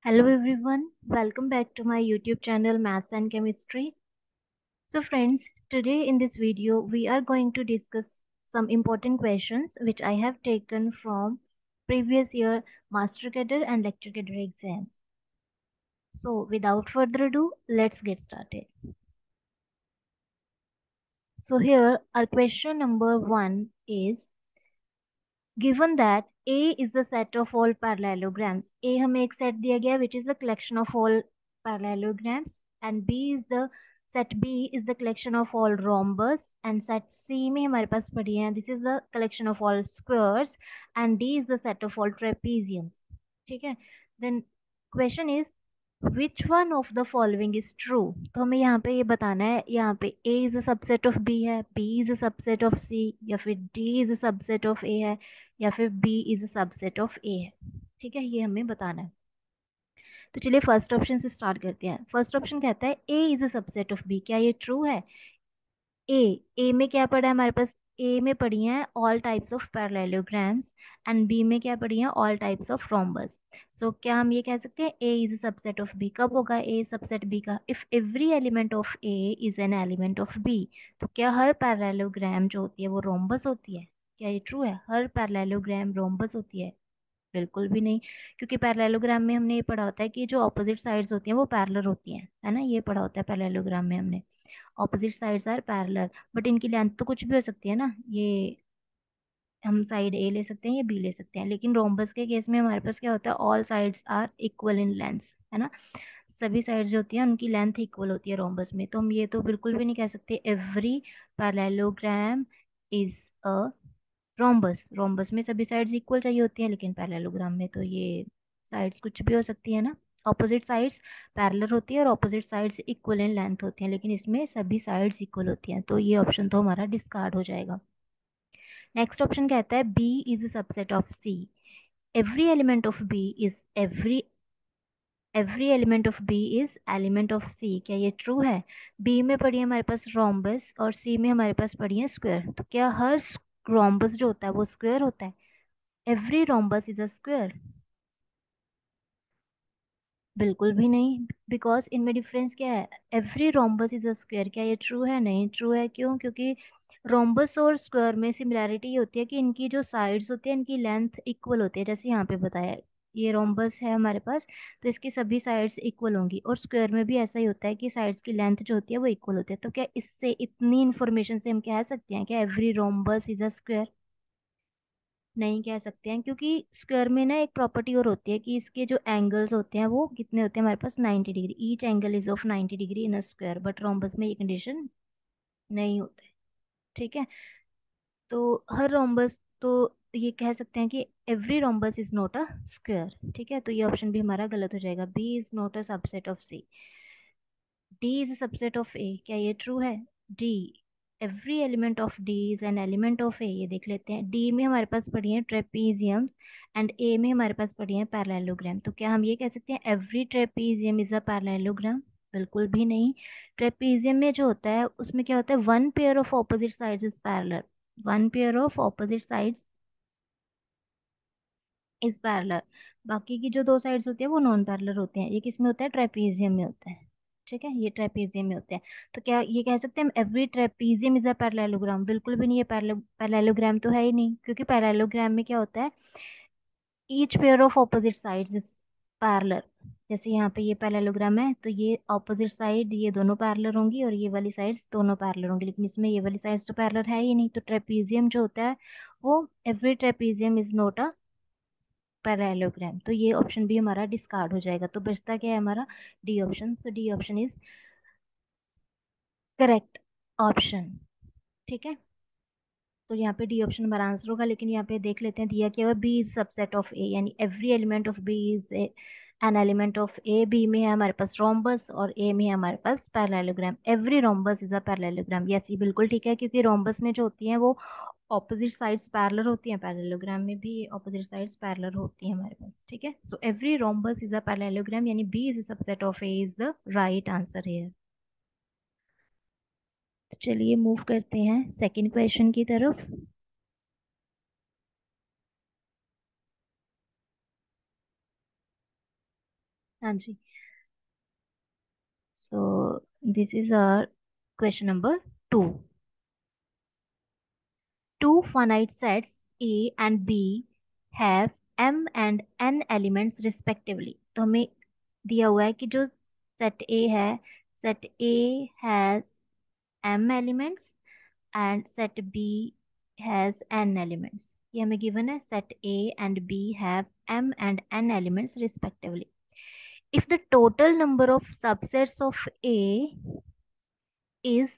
Hello everyone, welcome back to my YouTube channel Maths and Chemistry. So friends, today in this video we are going to discuss some important questions which I have taken from previous year Master Cadre and Lecture Cadre exams. So without further ado, let's get started. So here our question number 1 is given that A is the set of all parallelograms. A हमें एक set दिया गया which is a collection of all parallelograms and B is the set B is the collection of all rhombus and set C में हमारे पास पड़ी है this is the collection of all squares and D is the set of all trapeziums. ठीक है, then question is which one of the following is true. तो हमें यहाँ पे ये बताना है, यहाँ पे A is a subset of B है, B is a subset of C, या फिर D is a subset of A है, या फिर B is a subset of A है। ठीक है, ये हमें बताना है। तो चलिए फर्स्ट ऑप्शन से स्टार्ट करते हैं। फर्स्ट ऑप्शन कहता है A is a subset of B। क्या ये ट्रू है? ए में क्या पढ़ा है हमारे पास? ए में पढ़ी हैं all types of parallelograms and B में क्या पढ़ी हैं all types of rhombus. So क्या हम ये कह सकते हैं A is a subset of B? कब होगा ए सबसेट बी का? If every element of A is an element of B. तो क्या हर पैरेललोग्राम जो होती है वो रोम्बस होती है? क्या ये ट्रू है? हर पैरेललोग्राम रोम्बस होती है? बिल्कुल भी नहीं, क्योंकि पैरेललोग्राम में हमने ये पढ़ा होता है कि जो ऑपोजिट साइड्स होती हैं वो पैरेलल होती हैं, है ना? ये पढ़ा होता है पैरेललोग्राम में हमने, opposite sides are parallel. But इनकी लेंथ तो कुछ भी हो सकती है ना, ये हम साइड ए ले सकते हैं या बी ले सकते हैं, लेकिन रोम्बस के केस में हमारे पास क्या होता है all sides are equal in length, है ना? सभी साइड्स जो होती हैं उनकी लेंथ इक्वल होती है रोम्बस में। तो हम ये तो बिल्कुल भी नहीं कह सकते every parallelogram is a rhombus. Rhombus में सभी साइड्स इक्वल चाहिए होती हैं, लेकिन पैरेललोग्राम में तो ये साइड्स कुछ भी हो सकती है ना। ऑपोजिट साइड्स पैरेलल होती है और opposite sides equal in length होती हैं, लेकिन इसमें सभी साइड्स इक्वल होती हैं, तो ये ऑप्शन तो हमारा डिस्कार्ड हो जाएगा। नेक्स्ट ऑप्शन कहता है B is a subset of C. Every element of B is every element of B is element of C. क्या ये ट्रू है? बी में पड़ी है हमारे पास रोम्बस और सी में हमारे पास पड़ी है स्क्वायर। तो क्या हर रोम्बस जो होता है वो स्क्वायर होता है? Every rhombus is a square? बिल्कुल भी नहीं, बिकॉज इनमें डिफरेंस क्या है? Every rhombus is a square. क्या ये ट्रू है? नहीं ट्रू है। क्यों? क्योंकि रोम्बस और स्क्वायर में सिमिलैरिटी ये होती है कि इनकी जो साइड्स होती है इनकी लेंथ इक्वल होती है। जैसे यहाँ पे बताया है, ये रोम्बस है हमारे पास, तो इसकी सभी साइड्स इक्वल होंगी, और स्क्वायर में भी ऐसा ही होता है कि साइड्स की लेंथ जो होती है वो इक्वल होती है। तो क्या इससे इतनी इन्फॉर्मेशन से हम कह सकते हैं कि every rhombus is a square? नहीं कह सकते हैं, क्योंकि स्क्वायर में ना एक प्रॉपर्टी और होती है कि इसके जो एंगल्स होते हैं वो कितने होते हैं हमारे पास? 90 degree. Each angle is of 90 degree in a square, but rhombus में ये कंडीशन नहीं होता है। ठीक है, तो हर रोम्बस, तो ये कह सकते हैं कि every rhombus is not a square. ठीक है, तो ये ऑप्शन भी हमारा गलत हो जाएगा। B is not a subset of C. D is a subset of A. क्या ये ट्रू है? D, every element of D is an element of A. ये देख लेते हैं, डी में हमारे पास पड़ी है ट्रेपीजियम्स एंड ए में हमारे पास पड़ी है पैरेललोग्राम। तो क्या हम ये कह सकते हैं every trapezium is a parallelogram? बिल्कुल भी नहीं। ट्रेपीजियम में जो होता है उसमें क्या होता है, one pair of opposite sides is parallel. One pair of opposite sides is parallel. बाकी की जो दो साइड्स होती है वो नॉन पैरेलल होते हैं। ये किस में होता है? ट्रेपीजियम में होता है। ठीक है, ये ट्रेपीजियम में होते हैं। तो क्या ये कह सकते हैं हम every trapezium is a parallelogram? बिल्कुल भी नहीं। ये पैरेललोग्राम तो है ही नहीं, क्योंकि पैरेललोग्राम में क्या होता है, each pair of opposite sides is parallel. जैसे यहाँ पे ये पैरेललोग्राम है तो ये ऑपोजिट साइड ये दोनों पैरेलल होंगी और ये वाली साइड्स दोनों पैरेलल होंगी, लेकिन इसमें ये वाली साइड्स तो पैरेलल है ही नहीं। तो ट्रेपीजियम जो होता है वो every trapezium is not a parallelogram. तो ये ऑप्शन भी हमारा डिस्कार्ड हो जाएगा। तो बचता क्या है हमारा? D option. So D option is correct option. ठीक है, तो यहाँ पे डी ऑप्शन हमारा आंसर होगा। लेकिन यहाँ पे देख लेते हैं दिया क्या हुआ, B is subset of A, यानी every element of B is an element of A. B में है हमारे पास रोम्बस और ए में है हमारे पास parallelogram. Every rhombus is a parallelogram. Yes, ये बिल्कुल ठीक है, क्योंकि रोम्बस में जो होती हैं वो ऑपोजिट साइड्स पैरेलल होती हैं, पैरेललोग्राम में भी ऑपोजिट साइड्स पैरेलल होती हैं हमारे पास। ठीक है, so every rhombus is a parallelogram, यानी B is a subset of A is the right answer here. तो चलिए मूव करते हैं सेकंड क्वेश्चन की तरफ। हाँ जी. So this is our question number 2. Two finite sets A and B have M and N elements respectively. तो हमें दिया हुआ है कि जो सेट A है, set A has M elements and set B has N elements. ये हमें given है, set A and B have M and N elements respectively. If the total number of subsets of A is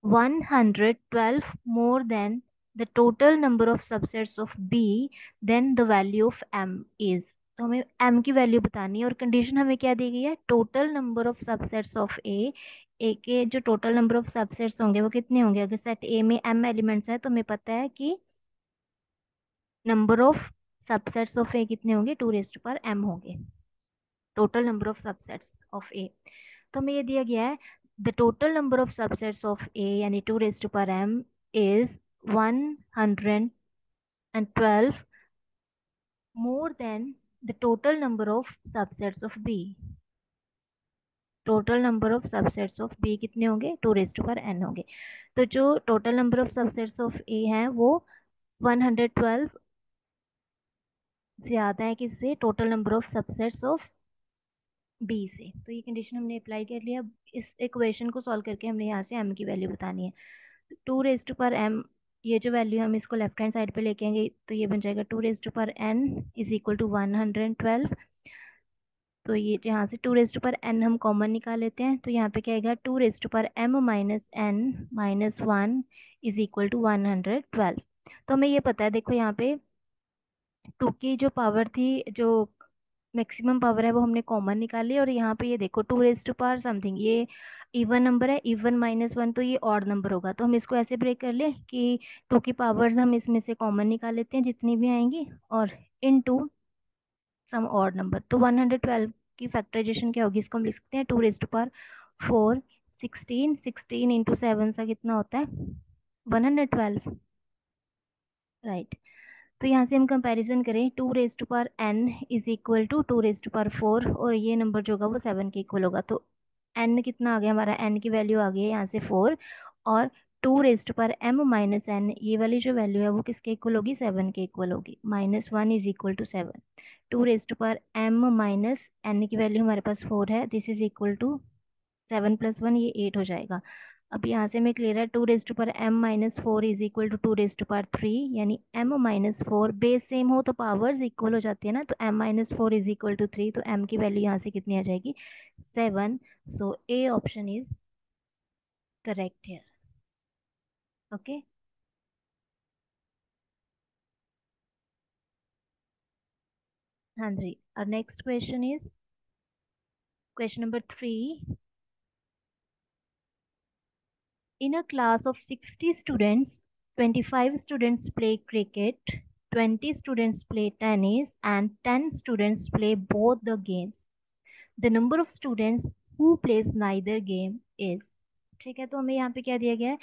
112 more than the total number of subsets of B, then the value of M is. तो हमें M की value बतानी है और condition हमें क्या दी गई है, total number of subsets of A के जो टोटल नंबर ऑफ सबसेट्स होंगे वो कितने होंगे. अगर सेट ए में M एलिमेंट्स है तो हमें पता है कि number of subsets of A कितने होंगे, 2m होंगे, total number of subsets of A. तो हमें ये दिया गया है the total number of subsets of A यानी 2m is 112 more than the total number of subsets of B. Total number of subsets of B कितने होंगे, 2n होंगे. तो जो total number of subsets of A है वो 112 ज्यादा है किससे, total number of subsets of B से. तो ये कंडीशन हमने अप्लाई कर लिया. इस इक्वेशन को सॉल्व करके हमने यहाँ से एम की वैल्यू बतानी है. 2m, ये जो वैल्यू हम इसको लेफ्ट हैंड साइड पे लेके आएंगे तो ये बन जाएगा 2n इज इक्वल टू 112. तो ये यहाँ से 2n हम कॉमन निकाल लेते हैं तो यहाँ पे क्या आएगा, 2m minus n minus 1 is equal to 112. तो हमें ये पता है, देखो यहाँ पे 2 की जो पावर थी, जो मैक्सिमम पावर है वो हमने कॉमन निकाली. और यहाँ पे ये देखो 2 समथिंग, ये इवन नंबर है, इवन माइनस 1 तो ये ऑड नंबर होगा. तो हम इसको ऐसे ब्रेक कर ले कि 2 की पावर्स हम इसमें से कॉमन निकाल लेते हैं जितनी भी आएंगी और इन टू सम ऑड नंबर. तो 112 की फैक्टराइजेशन क्या होगी, इसको हम लिख सकते हैं 2 4 16, 16 इंटू 7 सा कितना होता है 112, राइट. तो यहाँ से हम कंपैरिजन करें, 2n इज इक्वल टू 2 4 और ये नंबर जो होगा वो 7 के इक्वल होगा. तो n कितना आ गया हमारा, n की वैल्यू आ गई है यहाँ से 4 और 2m माइनस n, ये वाली जो वैल्यू है वो किसके इक्वल होगी, 7 के इक्वल होगी. -1 is equal to 7. 2m minus n की वैल्यू हमारे पास 4 है, this is equal to 7 plus 1 ये 8 हो जाएगा. अब यहाँ से हमें क्लियर है 2m minus 4 is equal to 2 3, यानी m माइनस 4 बेस सेम हो तो पावर्स इक्वल हो जाती है ना. तो m minus 4 is equal to 3, तो m की वैल्यू यहाँ से कितनी आ जाएगी, 7. So A option is correct here. Okay. हाँ जी. और next question is question number 3. In a class of 60 students, 25 students play cricket, 20 students play tennis, and 10 students play both the games. The number of students who plays neither game is. ठीक है, तो हमें यहाँ पे क्या दिया गया है,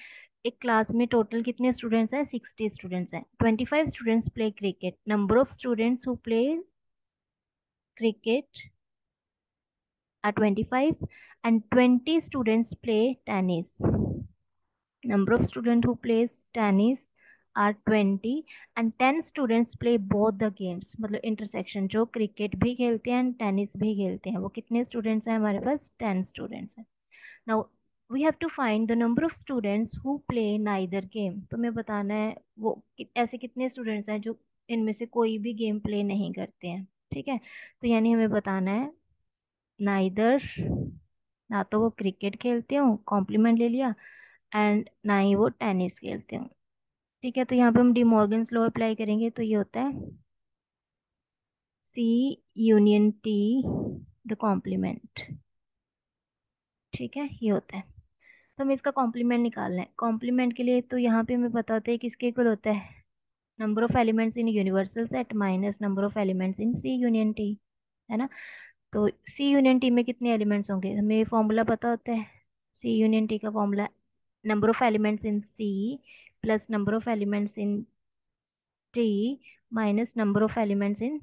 एक क्लास में टोटल कितने स्टूडेंट्स हैं, 60 स्टूडेंट्स हैं. 25 students play cricket, number of students who play cricket are 25 and 20 students play tennis. Number of students who plays tennis are 20 and 10 students play both the games. मतलब intersection, जो cricket भी खेलते हैं tennis भी खेलते हैं, वो कितने स्टूडेंट्स हैं हमारे पास, 10 स्टूडेंट्स हैं. Now we have to find the number of students who play neither game. तो हमें बताना है वो ऐसे कितने स्टूडेंट्स हैं जो इनमें से कोई भी गेम प्ले नहीं करते हैं. ठीक है, तो यानी हमें बताना है नाइदर, ना तो वो क्रिकेट खेलते हो, कॉम्प्लीमेंट ले लिया, एंड ना ही वो टेनिस खेलते हो. ठीक है, तो यहाँ पे हम डी मॉर्गन्स लॉ अप्लाई करेंगे तो ये होता है C union T the complement. ठीक है, ये होता है. तो हमें इसका कॉम्प्लीमेंट निकालना है. कॉम्प्लीमेंट के लिए तो यहाँ पे हमें पता होता है किसके इक्वल होता है, number of elements in universal set minus number of elements in C union T, है ना. तो सी यूनियन टी में कितने एलिमेंट्स होंगे, हमें फॉर्मूला पता होता है. सी यूनियन टी का formula number of elements in C plus number of elements in T minus number of elements in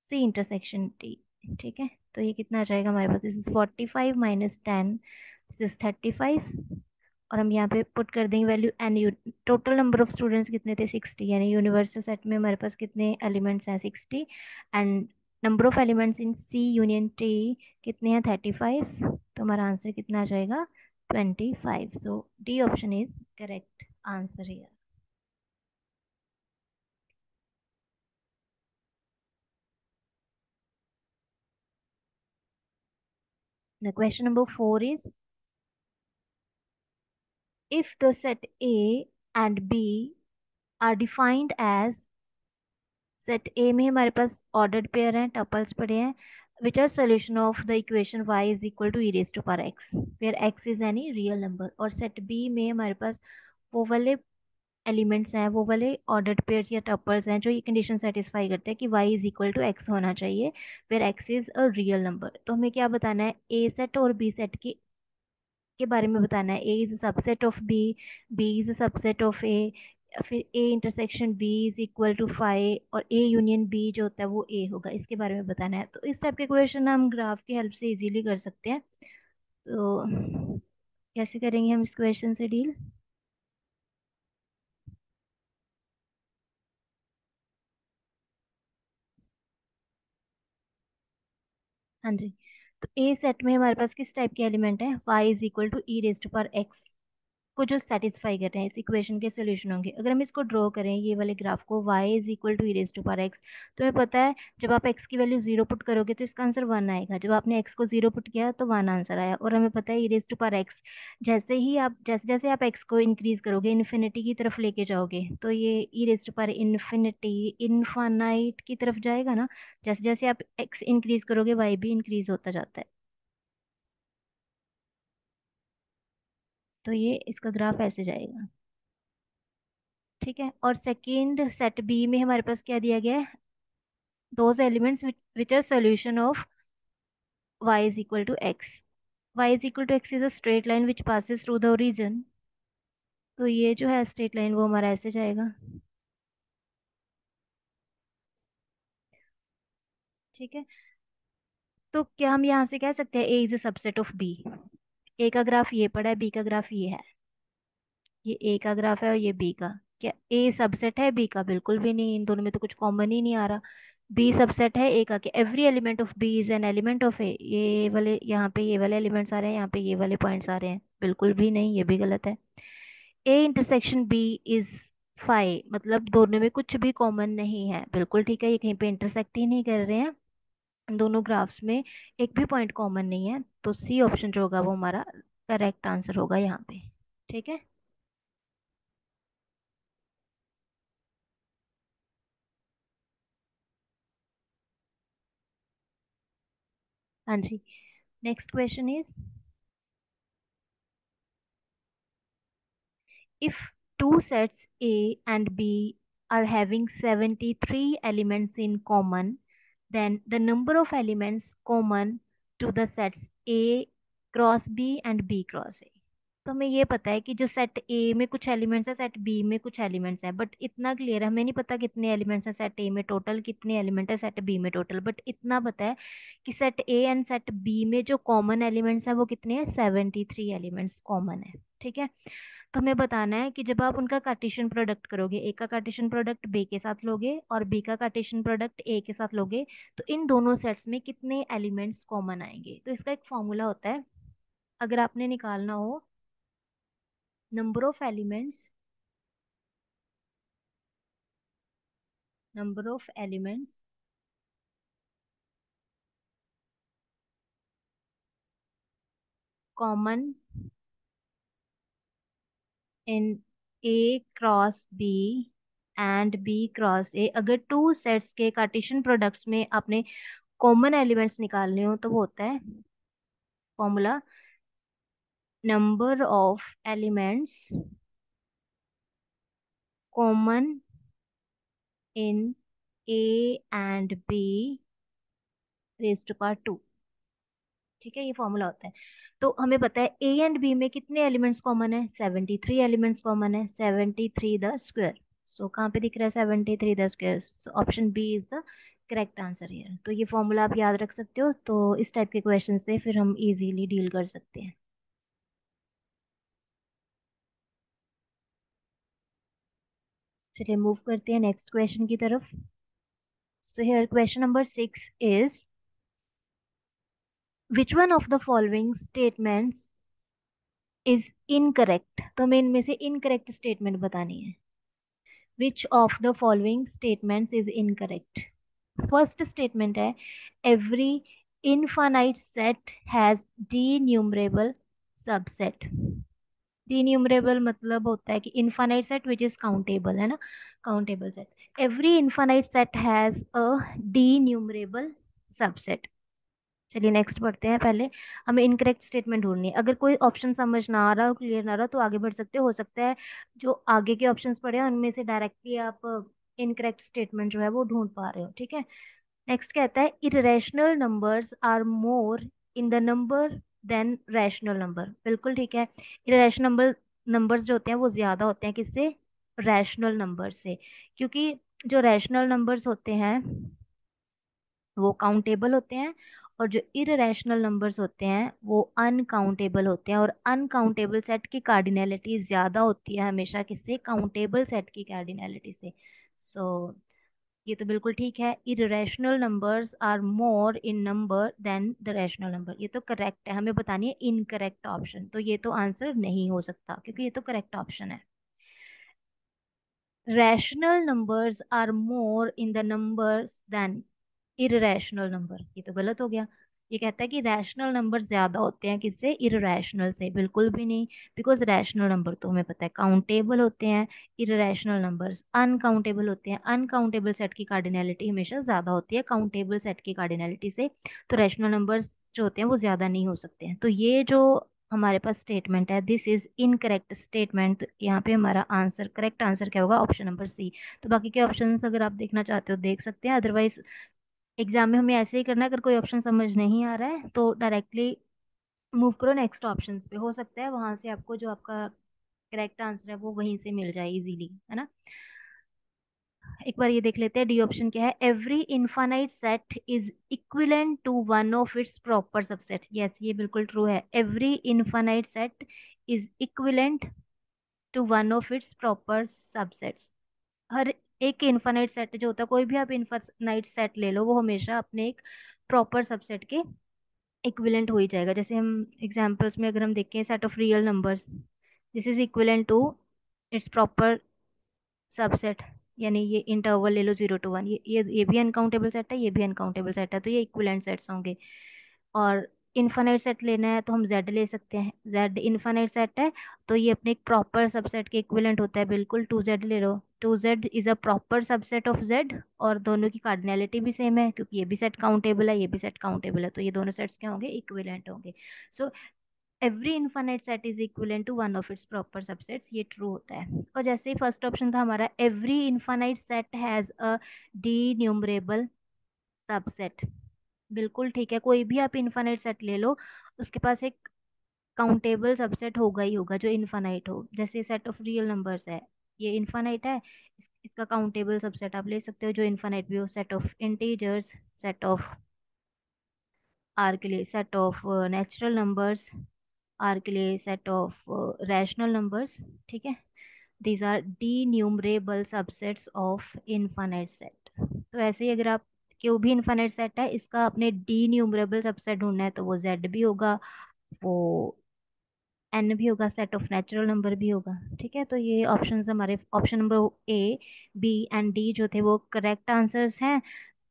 C intersection T. ठीक है, तो ये कितना आ जाएगा हमारे पास, this is 45 minus 10, this is 35। और हम यहाँ पे पुट कर देंगे value N. Total number of students कितने थे, 60, यानी यूनिवर्सल सेट में हमारे पास कितने एलिमेंट्स हैं, 60। And number of elements in C union T कितने हैं, 35। तो हमारा आंसर कितना आ जाएगा, 25। So D option is correct answer here. The question number 4 is, if the set A and B are defined as, set A में हमारे पास ऑर्डर्ड पेयर हैं, टपल्स पड़े हैं, which are solution of the equation y is equal to E raise to power X where x is any real number. और set B में हमारे पास वो वाले एलिमेंट्स हैं, वो वाले ऑर्डर्ड पेयर या टपल्स हैं जो ये कंडीशन सेटिस्फाई करते हैं कि y is equal to x होना चाहिए where x is a real number. तो हमें क्या बताना है, ए सेट और बी सेट की के बारे में बताना है। A is a subset of B, B is a subset of A, फिर A intersection B is equal to five, और ए यूनियन बी जो होता है वो ए होगा, इसके बारे में बताना है। तो इस टाइप के क्वेश्चन हम ग्राफ की हेल्प से इजीली कर सकते हैं। तो कैसे करेंगे हम इस क्वेश्चन से डील। हाँ जी, तो ए सेट में हमारे पास किस टाइप के एलिमेंट है, Y is equal to E raise to power X को जो सेटिस्फाई कर रहे हैं, इस इक्वेशन के सोल्यूशन होंगे। अगर हम इसको ड्रॉ करें ये वाले ग्राफ को, y is equal to E raise to power X, तो हमें पता है जब आप x की वैल्यू जीरो पुट करोगे तो इसका आंसर वन आएगा, जब आपने x को जीरो पुट किया तो वन आंसर आया। और हमें पता है ई रेज टू पावर एक्स, जैसे जैसे आप x को इंक्रीज करोगे, इन्फिनिटी की तरफ लेके जाओगे, तो ये e raise to power infinity infinite की तरफ जाएगा ना। जैसे जैसे आप x इंक्रीज करोगे y भी इंक्रीज होता जाता है। तो ये इसका ग्राफ ऐसे जाएगा। ठीक है, और सेकेंड सेट बी में हमारे पास क्या दिया गया है, those elements which are solution of y is equal to x। y is equal to x is a straight line which passes through the origin। तो ये जो है स्ट्रेट लाइन वो हमारा ऐसे जाएगा। ठीक है, तो क्या हम यहाँ से कह सकते हैं a is a subset of b। a का ग्राफ ये पड़ा है, b का ग्राफ ये है, ये a का ग्राफ है और ये b का। क्या a सबसेट है b का, बिल्कुल भी नहीं, इन दोनों में तो कुछ कॉमन ही नहीं आ रहा। b सबसेट है a का, कि every element of b is an element of a, ये वाले यहाँ पे ये वाले एलिमेंट्स आ रहे हैं, यहाँ पे ये वाले पॉइंट्स आ रहे हैं, बिल्कुल भी नहीं, ये भी गलत है। a intersection b is five, मतलब दोनों में कुछ भी कॉमन नहीं है, बिल्कुल ठीक है, ये कहीं पे इंटरसेक्ट ही नहीं कर रहे हैं दोनों ग्राफ्स में, एक भी पॉइंट कॉमन नहीं है। तो सी ऑप्शन जो होगा वो हमारा करेक्ट आंसर होगा यहाँ पे। ठीक है, हाँ जी, next question is, if two sets A and B are having 73 elements in common, then the number of elements common to the sets A cross B and B cross A। तो हमें ये पता है कि जो सेट ए में कुछ elements है, सेट बी में कुछ एलिमेंट्स है, बट इतना क्लियर है, हमें नहीं पता कितने एलिमेंट्स हैं सेट ए में टोटल, कितने एलिमेंट है सेट बी में टोटल, बट इतना पता है कि set A and set B में जो कॉमन एलिमेंट्स है वो कितने हैं, 73 एलिमेंट्स कॉमन है। ठीक है, तो हमें बताना है कि जब आप उनका कार्टेशियन प्रोडक्ट करोगे, ए का कार्टेशियन प्रोडक्ट बी के साथ लोगे और बी का कार्टेशियन प्रोडक्ट ए के साथ लोगे, तो इन दोनों सेट्स में कितने एलिमेंट्स कॉमन आएंगे। तो इसका एक फॉर्मूला होता है, अगर आपने निकालना हो number of elements, number of elements common in A cross B and B cross A, अगर टू सेट्स के कार्टेशियन प्रोडक्ट्स में आपने कॉमन एलिमेंट्स निकालने हो तो वो होता है formula, number of elements common in A and B raise to power two. ठीक है, ये फॉर्मूला होता है। तो हमें पता है ए एंड बी में कितने एलिमेंट्स कॉमन है, 73 एलिमेंट्स कॉमन है, 73 द स्क्वायर। सो कहाँ पे दिख रहा है 73 the square, option B is the correct answer है। तो ये फॉर्मूला आप याद रख सकते हो, तो इस टाइप के क्वेश्चन से फिर हम इजीली डील कर सकते हैं। चलिए मूव करते हैं नेक्स्ट क्वेश्चन की तरफ। So here question number 6 is which one of the following statements is incorrect. तो हमें इनमें से इनकरेक्ट स्टेटमेंट बतानी है। Which of the following statements is incorrect. First statement है every infinite set has denumerable subset. Denumerable मतलब होता है कि infinite set which is countable, है ना, countable set. Every infinite set has a denumerable subset. चलिए next पढ़ते हैं। पहले हमें इनकरेक्ट स्टेटमेंट ढूंढनी है। अगर कोई ऑप्शन समझ ना आ रहा हो, क्लियर ना आ रहा, तो आगे बढ़ सकते हो सकता है जो आगे के ऑप्शंस पढ़े हैं उनमें से डायरेक्टली आप इनकरेक्ट स्टेटमेंट जो है वो ढूंढ पा रहे हो। ठीक है। नेक्स्ट कहता है irrational numbers are more in the number than rational number. बिल्कुल ठीक है। इरेशनल नंबर्स जो होते हैं वो ज्यादा होते हैं किससे, रैशनल नंबर से। क्योंकि जो रैशनल नंबर्स होते हैं वो काउंटेबल होते हैं, और जो इरेशनल नंबर्स होते हैं वो अनकाउंटेबल होते हैं। और अनकाउंटेबल सेट की कार्डिनैलिटी ज्यादा होती है हमेशा किससे, काउंटेबल सेट की कार्डिनैलिटी से। सो ये तो बिल्कुल ठीक है। Irrational numbers are more in number than the rational number, ये तो करेक्ट है। हमें बतानी है इनकरेक्ट ऑप्शन, तो ये तो आंसर नहीं हो सकता क्योंकि ये तो करेक्ट ऑप्शन है। Rational numbers are more in the numbers than irrational number, ये तो गलत हो गया। ये कहता है कि रैशनल नंबर ज्यादा होते हैं किससे, इरेशनल से। बिल्कुल भी नहीं, बिकॉज रैशनल नंबर तो हमें पता है काउंटेबल होते हैं, इरेशनल नंबर्स अनकाउंटेबल होते हैं। अनकाउंटेबल सेट की कार्डिनैलिटी हमेशा ज्यादा होती है काउंटेबल सेट की कार्डिनैलिटी से। तो रैशनल नंबर्स जो होते हैं वो ज्यादा नहीं हो सकते हैं। तो ये जो हमारे पास स्टेटमेंट है दिस इज इनकरेक्ट स्टेटमेंट, तो यहाँ पे हमारा आंसर, करेक्ट आंसर क्या होगा, ऑप्शन नंबर सी। तो बाकी के ऑप्शंस अगर आप देखना चाहते हो देख सकते हैं, अदरवाइज एग्जाम में हमें ऐसे ही करना है। अगर कोई ऑप्शन समझ नहीं आ रहा है तो डायरेक्टली मूव करो नेक्स्ट ऑप्शंस पे, हो सकता है वहां से आपको जो आपका करेक्ट आंसर है वो वहीं से मिल जाए इजीली, है ना। एक बार ये देख लेते हैं डी ऑप्शन क्या है। Every infinite set is equivalent to one of its proper subset. Yes, ये बिल्कुल ट्रू है। Every infinite set is equivalent to one of its proper subsets. हर एक इनफाइनाइट सेट जो होता है, कोई भी आप इनफाइनाइट सेट ले लो, वो हमेशा अपने एक प्रॉपर सबसेट के इक्विवेलेंट हो ही जाएगा। जैसे हम एग्जांपल्स में अगर हम देखें, set of real numbers, this is equivalent to its proper subset. यानी ये इंटरवल ले लो 0 to 1, ये भी अनकाउंटेबल सेट है, ये भी अनकाउंटेबल सेट है, तो ये इक्विवेलेंट सेट्स होंगे। और इनफाइनाइट सेट लेना है तो हम जेड ले सकते हैं, जेड इनफाइनाइट सेट है तो ये अपने एक प्रॉपर सबसेट के इक्विवेलेंट होता है। बिल्कुल 2z ले लो, 2z is a proper subset of z, और दोनों की कार्डिनैलिटी भी सेम है क्योंकि ये भी सेट काउंटेबल है, ये भी सेट काउंटेबल है, तो ये दोनों सेट्स क्या होंगे, इक्विवेलेंट होंगे। So every infinite set is equivalent to one of its proper subsets, ये ट्रू होता है। और जैसे ही फर्स्ट ऑप्शन था हमारा, every infinite set has a denumerable subset. बिल्कुल ठीक है। कोई भी आप इनफाइनाइट सेट ले लो, उसके पास एक काउंटेबल सबसेट होगा ही होगा जो इनफाइनाइट हो। जैसे सेट ऑफ रियल नंबर्स है, ये इनफाइनाइट है, इसका काउंटेबल सबसेट आप ले सकते हो जो इनफाइनाइट भी हो। Set of integers, set of R के लिए set of natural numbers, R के लिए सेट ऑफ रैशनल नंबर्स। ठीक है। These are denumerable subsets of infinite set. तो ऐसे ही अगर आप क्यों भी इनफाइनाइट सेट है, इसका अपने डी न्यूमरेबल सबसेट ढूंढना है तो वो जेड भी होगा, वो एन भी होगा, सेट ऑफ नेचुरल नंबर भी होगा। ठीक है। तो ये ऑप्शंस हमारे, option number A, B and D जो थे वो करेक्ट आंसर्स हैं,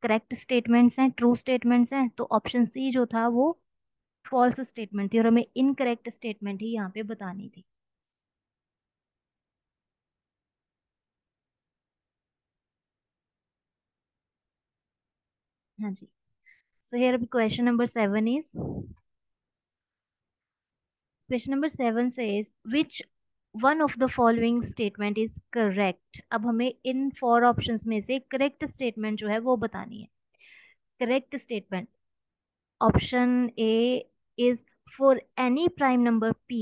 करेक्ट स्टेटमेंट्स हैं, ट्रू स्टेटमेंट्स हैं। तो ऑप्शन सी जो था वो फॉल्स स्टेटमेंट थी और हमें इनकरेक्ट स्टेटमेंट ही यहाँ पे बतानी थी। हाँ जी। So here question number 7 is, question number 7 says which one of the following statement is correct। अब हमें इन 4 ऑप्शंस में से करेक्ट स्टेटमेंट जो है वो बतानी है। Correct statement, option A is for any prime number p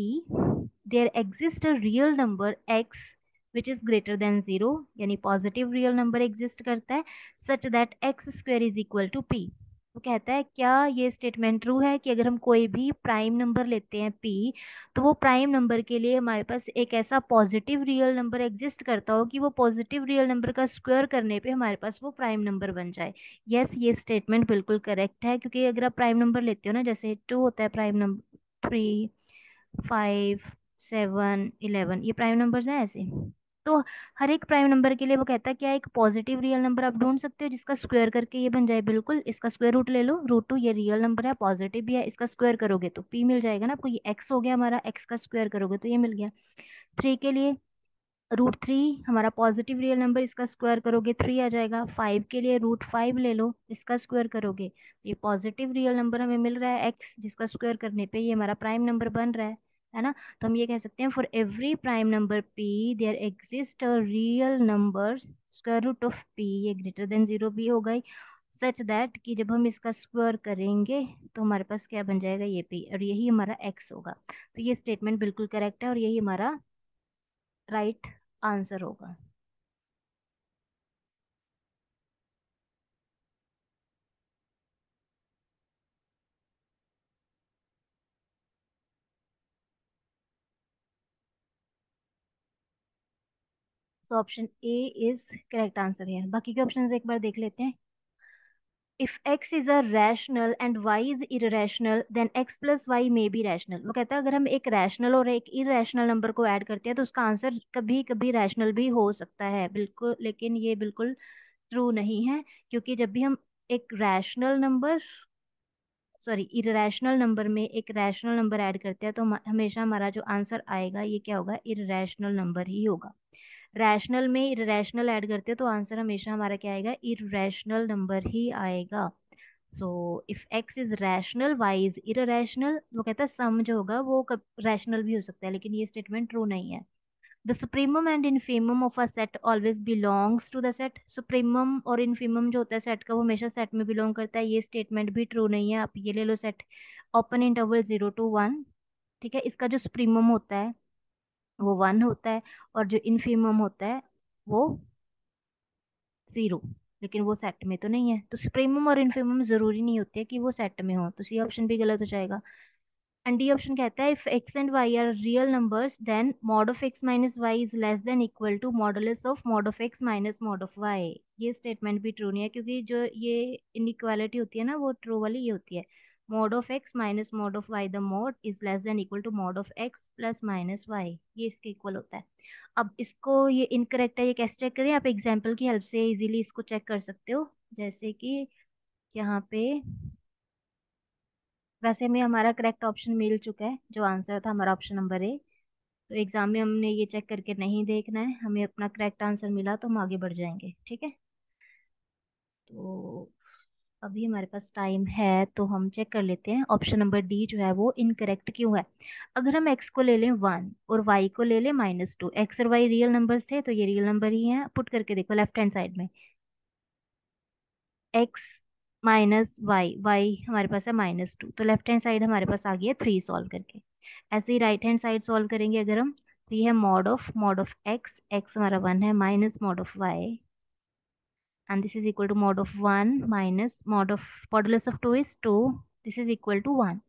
there exists a real number x which is greater than zero, यानी पॉजिटिव रियल नंबर एग्जिस्ट करता है, such that x square is equal to p. वो कहता है क्या ये statement true है कि अगर हम कोई भी प्राइम नंबर लेते हैं पी, तो वो प्राइम नंबर के लिए हमारे पास एक ऐसा पॉजिटिव रियल नंबर एग्जिस्ट करता हो कि वो पॉजिटिव रियल नंबर का स्क्वायर करने पे हमारे पास वो प्राइम नंबर बन जाए। यस, ये स्टेटमेंट बिल्कुल करेक्ट है, क्योंकि अगर आप प्राइम नंबर लेते हो ना, जैसे टू होता है प्राइम नंबर, 3, 5, 7, 11, ये प्राइम नंबर्स हैं ऐसे। तो हर एक प्राइम नंबर के लिए वो कहता है क्या एक पॉजिटिव रियल नंबर आप ढूंढ सकते हो जिसका स्क्वायर करके ये बन जाए। बिल्कुल, इसका स्क्वायर रूट ले लो, √2 ये रियल नंबर है, पॉजिटिव भी है, इसका स्क्वायर करोगे तो पी मिल जाएगा ना आपको। ये एक्स हो गया हमारा, एक्स का स्क्वायर करोगे तो ये मिल गया। 3 के लिए √3 हमारा पॉजिटिव रियल नंबर, इसका स्क्वायर करोगे 3 आ जाएगा। 5 के लिए √5 ले लो, इसका स्क्वायर करोगे तो ये पॉजिटिव रियल नंबर हमें मिल रहा है एक्स, जिसका स्क्वायर करने पे ये हमारा प्राइम नंबर बन रहा है ना। तो हम ये कह सकते हैं for every prime number p there exist a real number square root of p, ये ग्रेटर देन जीरो भी हो गई, सच दैट कि जब हम इसका स्क्वायर करेंगे तो हमारे पास क्या बन जाएगा, ये पी, और यही हमारा एक्स होगा। तो ये स्टेटमेंट बिल्कुल करेक्ट है और यही हमारा राइट आंसर होगा। So option A is correct answer है। बाकी के ऑप्शंस एक बार देख लेते हैं। If x is a rational and y is irrational then x plus y may be rational. वो कहता है अगर हम एक रैशनल और एक इरेशनल नंबर को ऐड करते हैं तो उसका आंसर कभी कभी रैशनल भी हो सकता है। बिल्कुल, लेकिन ये बिल्कुल ट्रू नहीं है, क्योंकि जब भी हम एक rational number, sorry irrational number में एक रैशनल नंबर ऐड करते हैं तो हमेशा हमारा जो आंसर आएगा ये क्या होगा, इरेशनल नंबर ही होगा। रैशनल में इरेशनल ऐड करते हैं तो आंसर हमेशा हमारा क्या आएगा, इरेशनल नंबर ही आएगा। So if x is rational y is irrational, वो कहता है सम जो होगा वो रैशनल भी हो सकता है, लेकिन ये स्टेटमेंट ट्रू नहीं है। The supremum and infimum of a set always belongs to the set. Supremum और इनफीमम जो होता है सेट का वो हमेशा सेट में बिलोंग करता है, ये स्टेटमेंट भी ट्रू नहीं है। आप ये ले लो सेट ओपन इंटरवल 0 to 1, ठीक है, इसका जो सुप्रीमम होता है वो 1 होता है और जो इनफीमम होता है वो 0, लेकिन वो सेट में तो नहीं है। तो सुप्रीमम और इनफीमम जरूरी नहीं होते कि वो सेट में हो, तो सी ऑप्शन भी गलत हो जाएगा। एंड डी ऑप्शन कहता है if x and y are real numbers then mod of x minus y is less than equal to modulus of mod of x minus mod of y. ये statement भी true नहीं है, क्योंकि जो ये inequality होती है ना वो ट्रू वाली ये होती है, mod of x minus mod of y the mod is less than equal to mod of x plus minus y, ये इसके इक्वल होता है। अब इसको ये इनकरेक्ट है, ये कैसे चेक करें, आप एग्जाम्पल की हेल्प से इजीली इसको चेक कर सकते हो। जैसे कि यहाँ पे वैसे में हमारा करेक्ट ऑप्शन मिल चुका है, जो आंसर था हमारा ऑप्शन नंबर ए। तो एग्जाम में हमने ये चेक करके नहीं देखना है, हमें अपना करेक्ट आंसर मिला तो हम आगे बढ़ जाएंगे, ठीक है। तो अभी हमारे पास टाइम है तो हम चेक कर लेते हैं ऑप्शन नंबर डी जो है वो इनकरेक्ट क्यों है। अगर हम एक्स को ले लें 1 और वाई को ले लें -2, एक्स और वाई रियल नंबर्स थे तो ये रियल नंबर ही है। पुट करके देखो लेफ्ट हैंड साइड में, एक्स माइनस वाई, वाई हमारे पास है -2, तो लेफ्ट हैंड साइड हमारे पास आ गई है 3 सॉल्व करके। ऐसे ही राइट हैंड साइड सॉल्व करेंगे अगर हम, तो ये है मॉड ऑफ एक्स, एक्स हमारा 1 है, minus mod of y, and this is equal to mod of 1 minus mod of modulus of 2 is 2, this is equal to 1।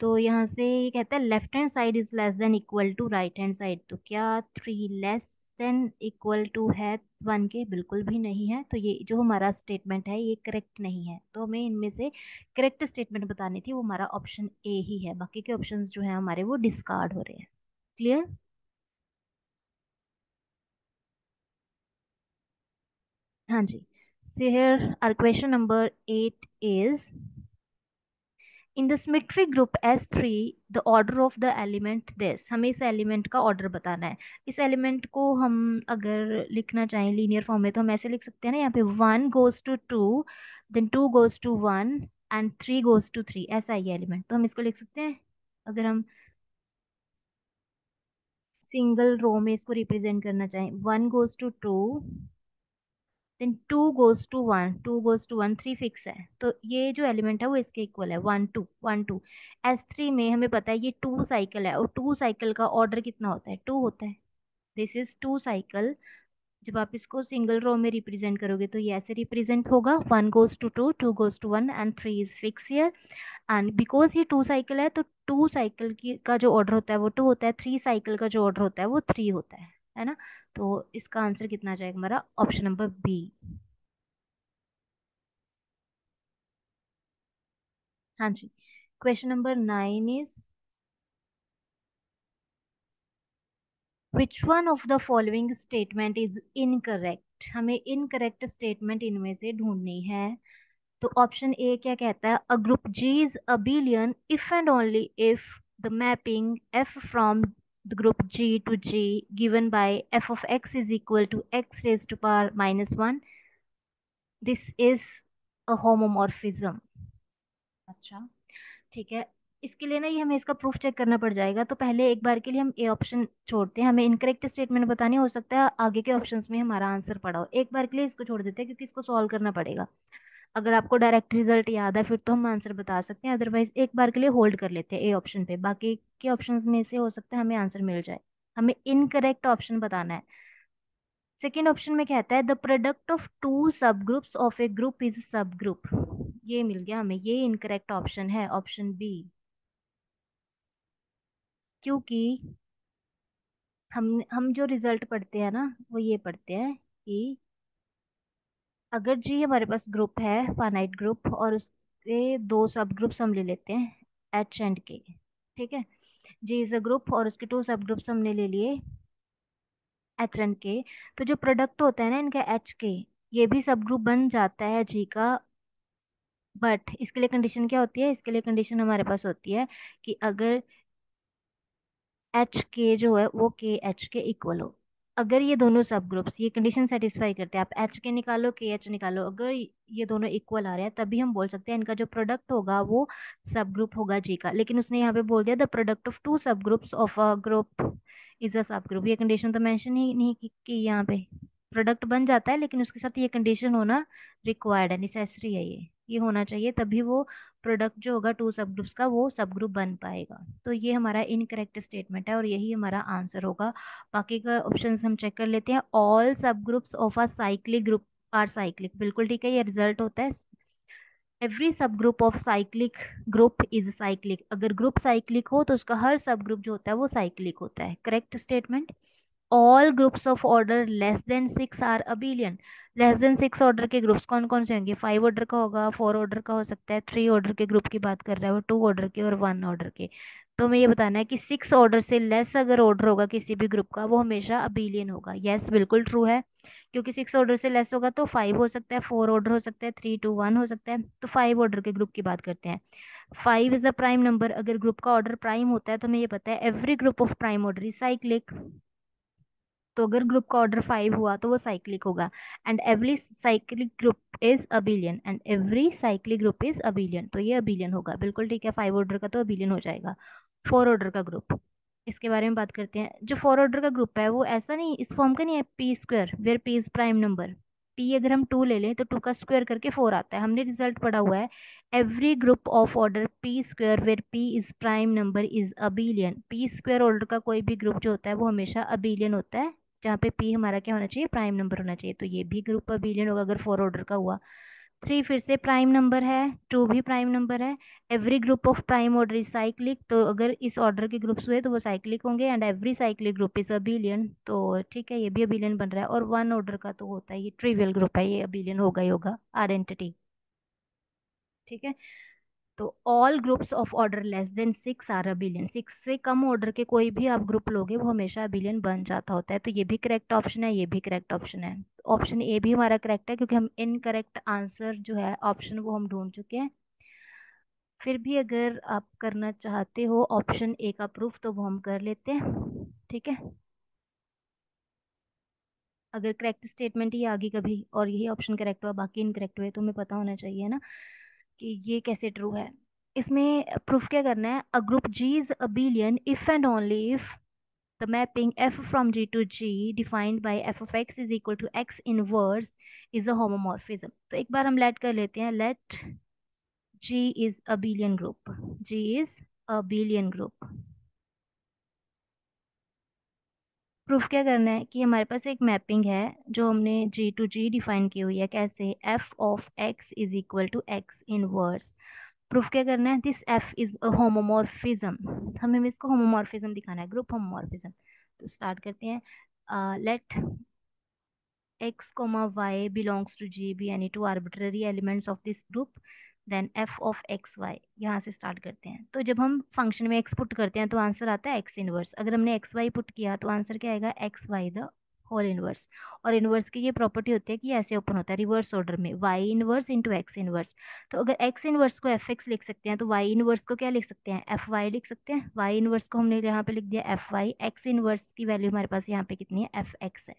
तो यहाँ से ये कहता है left hand side is less than equal to right hand side, तो क्या 3 less than equal to है 1 के, बिल्कुल भी नहीं है। तो ये जो हमारा स्टेटमेंट है ये करेक्ट नहीं है, तो हमें इनमें से करेक्ट स्टेटमेंट बतानी थी, वो हमारा ऑप्शन ए ही है। बाकी के ऑप्शंस जो है हमारे वो डिस्कार्ड हो रहे हैं। क्लियर? हाँ जी। So here our question number 8 is in the symmetric group S3 the order of the element this. हमें इस एलिमेंट का ऑर्डर बताना है। इस एलिमेंट को हम अगर लिखना चाहें लीनियर फॉर्म में तो हम ऐसे लिख सकते हैं ना, यहाँ पे 1 goes to 2, then 2 goes to 1 and 3 goes to 3, ऐसा ही एलिमेंट। तो हम इसको लिख सकते हैं अगर हम सिंगल रो में इसको रिप्रेजेंट करना चाहें, 1 goes to 2, then 2 goes to 1, 2 goes to 1, 3 fix है। तो ये जो एलिमेंट है वो इसके इक्वल है, 1 2 1 2। S3 में हमें पता है ये 2 साइकिल है और 2 साइकिल का ऑर्डर कितना होता है, 2 होता है। This is two cycle. जब आप इसको सिंगल रो में रिप्रेजेंट करोगे तो ये ऐसे रिप्रेजेंट होगा, 1 goes to 2, 2 goes to 1 and 3 is fix here. And because ये टू साइकिल है तो टू साइकिल की का जो ऑर्डर होता है वो 2 होता है, 3 साइकिल का जो ऑर्डर होता है वो 3 होता है ना। तो इसका आंसर कितना आ जाएगा हमारा, ऑप्शन नंबर बी। हाँ जी। Question number 9 is which one of the following statement is incorrect. हमें इनकरेक्ट स्टेटमेंट इनमें से ढूंढनी है। तो ऑप्शन ए क्या कहता है, a group G is abelian if and only if the mapping f from the group G to G given by f of x is equal to x raise to power -1, this is a homomorphism. अच्छा, ठीक है। इसके लिए ना ये हमें इसका proof check करना पड़ जाएगा, तो पहले एक बार के लिए हम ए ऑप्शन छोड़ते हैं, हमें इनकरेक्ट स्टेटमेंट बतानी, हो सकता है आगे के ऑप्शंस में हमारा आंसर पड़ा हो। एक बार के लिए इसको छोड़ देते हैं क्योंकि इसको सॉल्व करना पड़ेगा। अगर आपको डायरेक्ट रिजल्ट याद है फिर तो हम आंसर बता सकते हैं, अदरवाइज एक बार के लिए होल्ड कर लेते हैं ए ऑप्शन पे, बाकी के ऑप्शंस में से हो सकता है हमें आंसर मिल जाए। हमें इनकरेक्ट ऑप्शन बताना है। सेकेंड ऑप्शन में कहता है द प्रोडक्ट ऑफ टू सब groups of a group is सब ग्रुप। ये मिल गया हमें, ये इनकरेक्ट ऑप्शन है, ऑप्शन बी। क्योंकि हम जो रिजल्ट पढ़ते हैं ना वो ये पढ़ते हैं कि अगर जी हमारे पास ग्रुप है, फाइनाइट ग्रुप, और उसके दो सब ग्रुप्स हम ले लेते हैं एच एंड के। ठीक है, जी इज अ ग्रुप और उसके टू सब ग्रुप्स हमने ले लिए एच एंड के। तो जो प्रोडक्ट होता है ना इनका एच के, ये भी सब ग्रुप बन जाता है जी का। बट इसके लिए कंडीशन क्या होती है, इसके लिए कंडीशन हमारे पास होती है कि अगर एच के जो है वो के एच के इक्वल हो। अगर ये दोनों सब ग्रुप्स ये कंडीशन सेटिस्फाई करते हैं, आप एच के निकालो के एच निकालो, अगर ये दोनों इक्वल आ रहे हैं तभी हम बोल सकते हैं इनका जो प्रोडक्ट होगा वो सब ग्रुप होगा जी का। लेकिन उसने यहाँ पे बोल दिया द प्रोडक्ट ऑफ टू सब groups of a group is a सब ग्रुप। ये कंडीशन तो मेंशन ही नहीं की यहाँ पे। प्रोडक्ट बन जाता है लेकिन उसके साथ ये कंडीशन होना रिक्वायर्ड है, नेसेसरी है, ये होना चाहिए तभी वो प्रोडक्ट जो होगा टू सब ग्रुप्स का वो सब ग्रुप बन पाएगा। तो ये हमारा इनकरेक्ट स्टेटमेंट है और यही हमारा आंसर होगा। बाकी का ऑप्शंस हम चेक कर लेते हैं। All subgroups of a cyclic group are cyclic, बिल्कुल ठीक है, ये रिजल्ट होता है। Every subgroup of cyclic group is cyclic, अगर ग्रुप साइक्लिक हो तो उसका हर सब ग्रुप जो होता है वो साइक्लिक होता है, correct statement. All groups of order less than 6 are abelian. Less than 6 order के ग्रुप्स कौन कौन से होंगे, 5 ऑर्डर का होगा, 4 ऑर्डर का हो सकता है, 3 ऑर्डर के ग्रुप की बात कर रहा है वो, 2 ऑर्डर के और 1 ऑर्डर के। तो हमें ये बताना है कि 6 ऑर्डर से लेस अगर ऑर्डर होगा किसी भी ग्रुप का वो हमेशा अबिलियन होगा। यस बिल्कुल ट्रू है, क्योंकि 6 ऑर्डर से लेस होगा तो 5 हो सकता है, 4 ऑर्डर हो सकता है, 3 2 1 हो सकता है। तो 5 ऑर्डर के ग्रुप की बात करते हैं। 5 इज अ प्राइम नंबर, अगर ग्रुप का ऑर्डर प्राइम होता है तो हमें ये पता है every group of prime order is cyclic. तो अगर ग्रुप का ऑर्डर 5 हुआ तो वो साइक्लिक होगा। And every cyclic group is abelian, and every cyclic group is abelian, तो ये अबिलियन होगा, बिल्कुल ठीक है। 5 ऑर्डर का तो अबिलियन हो जाएगा। 4 ऑर्डर का ग्रुप, इसके बारे में बात करते हैं। जो 4 ऑर्डर का ग्रुप है वो ऐसा नहीं इस फॉर्म का नहीं है, p square where p is prime number. P अगर हम 2 ले लें तो 2 का स्क्वायर करके 4 आता है, हमने रिजल्ट पढ़ा हुआ है every group of order p square where p is prime number is abelian. P square order का कोई भी ग्रुप जो होता है वो हमेशा अबिलियन होता है, जहाँ पे पी हमारा क्या होना चाहिए, प्राइम नंबर होना चाहिए। तो ये भी ग्रुप अबिलियन होगा अगर 4 ऑर्डर का हुआ। 3 फिर से प्राइम नंबर है, 2 भी प्राइम नंबर है। Every group of prime order is cyclic, तो अगर इस ऑर्डर के ग्रुप्स हुए तो वो साइक्लिक होंगे। And every cyclic group is abelian, तो ठीक है ये भी अबिलियन बन रहा है। और 1 ऑर्डर का तो होता है, ये ट्रिवियल ग्रुप है, ये अबिलियन होगा ही होगा, आइडेंटिटी। ठीक है, तो all groups of order less than 6 are abelian. 6 से कम ऑर्डर के कोई भी आप ग्रुप लोगे वो हमेशा अबिलियन बन जाता होता है। तो ये भी करेक्ट ऑप्शन है, ये भी करेक्ट ऑप्शन है। ऑप्शन ए भी हमारा करेक्ट है क्योंकि हम इनकरेक्ट आंसर जो है ऑप्शन वो हम ढूंढ चुके हैं। फिर भी अगर आप करना चाहते हो ऑप्शन ए का प्रूफ तो वो हम कर लेते हैं, ठीक है। अगर करेक्ट स्टेटमेंट ही आ गई कभी और यही ऑप्शन करेक्ट हुआ बाकी इनकरेक्ट हुए तो हमें पता होना चाहिए ना कि ये कैसे ट्रू है। इसमें प्रूफ क्या करना है, a group G is abelian if and only if the mapping f from G to G defined by f of x is equal to x inverse is a homomorphism। तो एक बार हम late कर लेते हैं, let G is abelian group, G is a abelian group। Proof क्या करना है कि हमारे पास एक मैपिंग है जो हमने जी टू जी डिफाइन की हुई है। कैसे? F of x is equal to x inverse. Proof क्या करना है? This f is a homomorphism. हमें इसको होमोमॉर्फिज्म दिखाना है, ग्रुप होमोमॉर्फिज्म। तो स्टार्ट करते हैं। Let x comma y belongs to G be any two arbitrary elements of this group, then f of x y। यहाँ से स्टार्ट करते हैं। तो जब हम फंक्शन में x पुट करते हैं तो आंसर आता है x इनवर्स। अगर हमने एक्स वाई पुट किया तो आंसर क्या आएगा? X y the whole inverse. और इनवर्स की ये प्रॉपर्टी होती है कि ये ऐसे ओपन होता है रिवर्स ऑर्डर में, y inverse into x inverse. तो अगर x इनवर्स को एफ एक्स लिख सकते हैं तो y इनवर्स को क्या लिख सकते हैं? एफ वाई लिख सकते हैं। y इनवर्स को हमने यहाँ पे लिख दिया एफ वाई। एक्स इनवर्स की वैल्यू हमारे पास यहाँ पे कितनी है? एफ एक्स है।